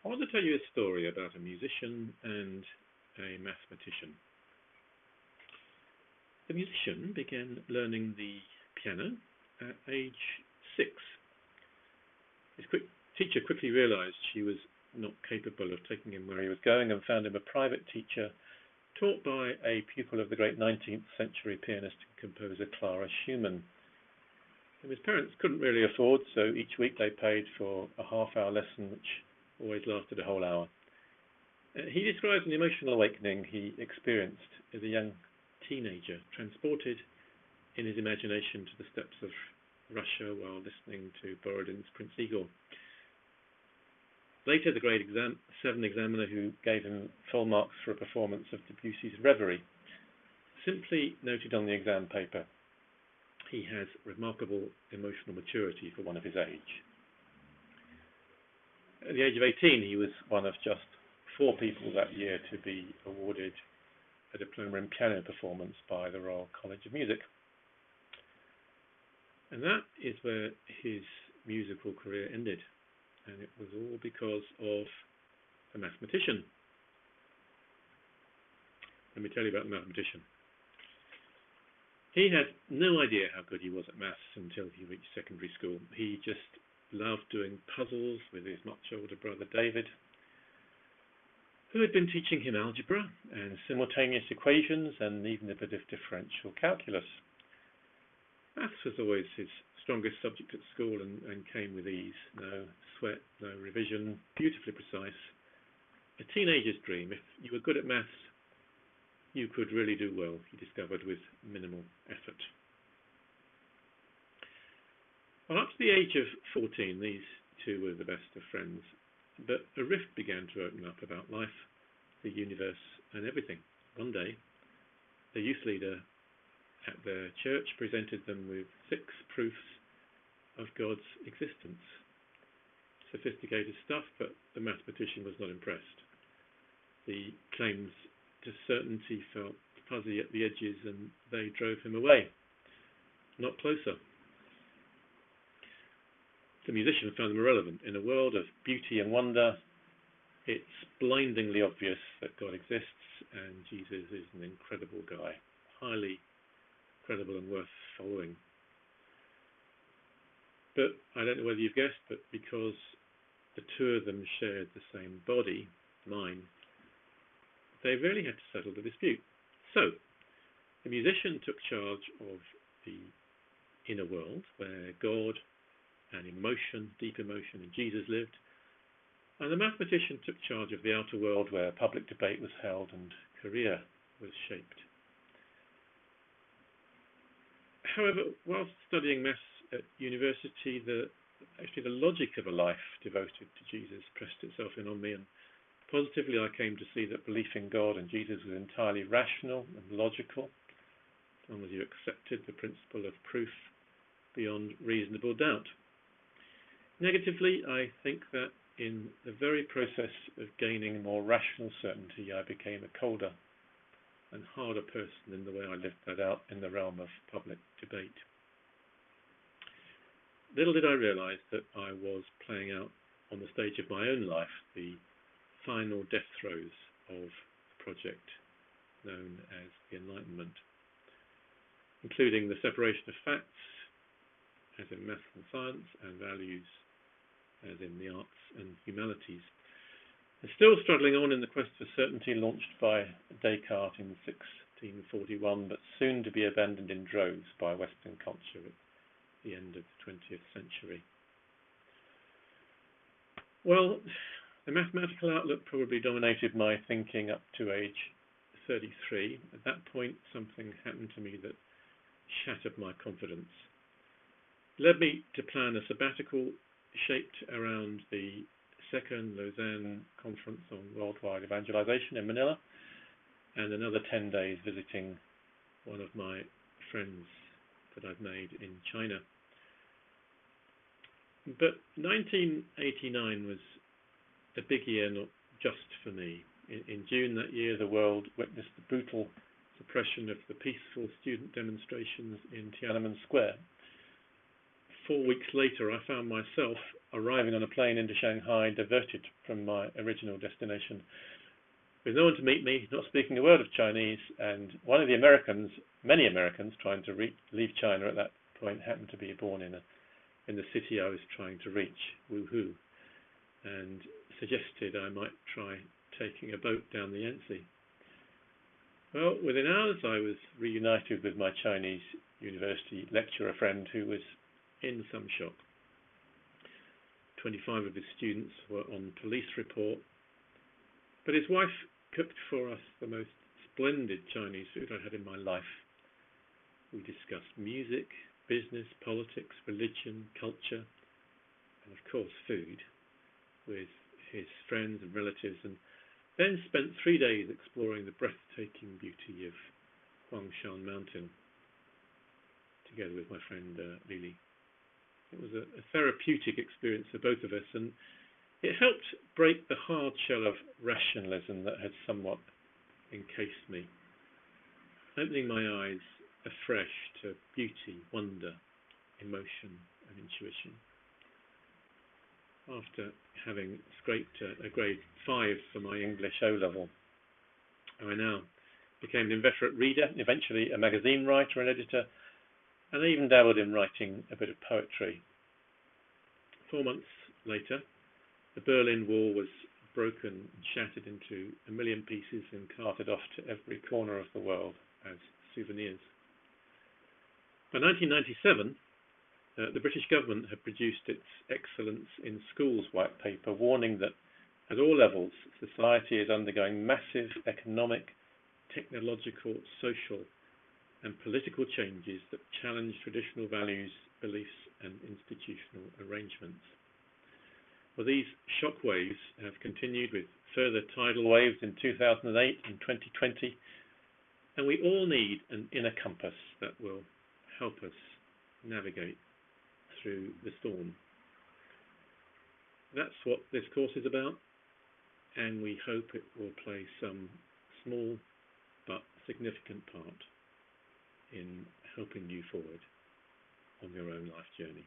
I want to tell you a story about a musician and a mathematician. The musician began learning the piano at age 6. His teacher quickly realized she was not capable of taking him where he was going and found him a private teacher taught by a pupil of the great 19th century pianist and composer Clara Schumann. And his parents couldn't really afford, so each week they paid for a half-hour lesson, which always lasted a whole hour. He describes an emotional awakening he experienced as a young teenager, transported in his imagination to the steppes of Russia while listening to Borodin's Prince Igor. Later, the grade 7 examiner who gave him full marks for a performance of Debussy's Reverie simply noted on the exam paper, "He has remarkable emotional maturity for one of his age." At the age of 18, he was one of just 4 people that year to be awarded a diploma in piano performance by the Royal College of Music. And that is where his musical career ended. And it was all because of the mathematician. Let me tell you about the mathematician. He had no idea how good he was at maths until he reached secondary school. He just loved doing puzzles with his much older brother David, who had been teaching him algebra and simultaneous equations and even a bit of differential calculus. Maths was always his strongest subject at school and came with ease. No sweat, no revision, beautifully precise. A teenager's dream. If you were good at maths, you could really do well, he discovered, with minimal effort. Well, up to the age of 14, these two were the best of friends, but a rift began to open up about life, the universe, and everything. One day, the youth leader at their church presented them with 6 proofs of God's existence. Sophisticated stuff, but the mathematician was not impressed. The claims to certainty felt fuzzy at the edges, and they drove him away, not closer. The musician found them irrelevant. In a world of beauty and wonder, it's blindingly obvious that God exists, and Jesus is an incredible guy, highly credible and worth following. But I don't know whether you've guessed, but because the two of them shared the same body, mine, they really had to settle the dispute. So, the musician took charge of the inner world, where God and emotion, deep emotion, and Jesus lived, and the mathematician took charge of the outer world, where public debate was held and career was shaped. However, whilst studying maths at university, the logic of a life devoted to Jesus pressed itself in on me, and positively I came to see that belief in God and Jesus was entirely rational and logical, as long as you accepted the principle of proof beyond reasonable doubt. Negatively, I think that in the very process of gaining more rational certainty, I became a colder and harder person in the way I lived that out in the realm of public debate. Little did I realize that I was playing out on the stage of my own life the final death throes of the project known as the Enlightenment, including the separation of facts, as in maths and science, and values, as in the arts and humanities. And still struggling on in the quest for certainty launched by Descartes in 1641, but soon to be abandoned in droves by Western culture at the end of the 20th century. Well, the mathematical outlook probably dominated my thinking up to age 33. At that point, something happened to me that shattered my confidence. It led me to plan a sabbatical shaped around the Second Lausanne Conference on Worldwide Evangelization in Manila, and another 10 days visiting one of my friends that I've made in China. But 1989 was a big year, not just for me. In June that year, the world witnessed the brutal suppression of the peaceful student demonstrations in Tiananmen Square. 4 weeks later, I found myself arriving on a plane into Shanghai, diverted from my original destination, with no one to meet me, not speaking a word of Chinese, and one of the Americans, many Americans trying to leave China at that point, happened to be born in the city I was trying to reach, Wuhu, and suggested I might try taking a boat down the Yangtze. Well, within hours I was reunited with my Chinese university lecturer friend who was in some shock. 25 of his students were on police report, but his wife cooked for us the most splendid Chinese food I had in my life. We discussed music, business, politics, religion, culture, and of course food with his friends and relatives, and then spent 3 days exploring the breathtaking beauty of Huangshan Mountain together with my friend Lily. It was a therapeutic experience for both of us, and it helped break the hard shell of rationalism that had somewhat encased me, opening my eyes afresh to beauty, wonder, emotion, and intuition. After having scraped a grade 5 for my English O-level, I now became an inveterate reader, eventually a magazine writer and editor, and I even dabbled in writing a bit of poetry. 4 months later, the Berlin Wall was broken and shattered into a million pieces and carted off to every corner of the world as souvenirs. By 1997, the British government had produced its Excellence in Schools white paper, warning that at all levels, society is undergoing massive economic, technological, social, and political changes that challenge traditional values, beliefs, and institutional arrangements. Well, these shock waves have continued with further tidal waves in 2008 and 2020, and we all need an inner compass that will help us navigate through the storm. That's what this course is about, and we hope it will play some small but significant part in helping you forward on your own life journey.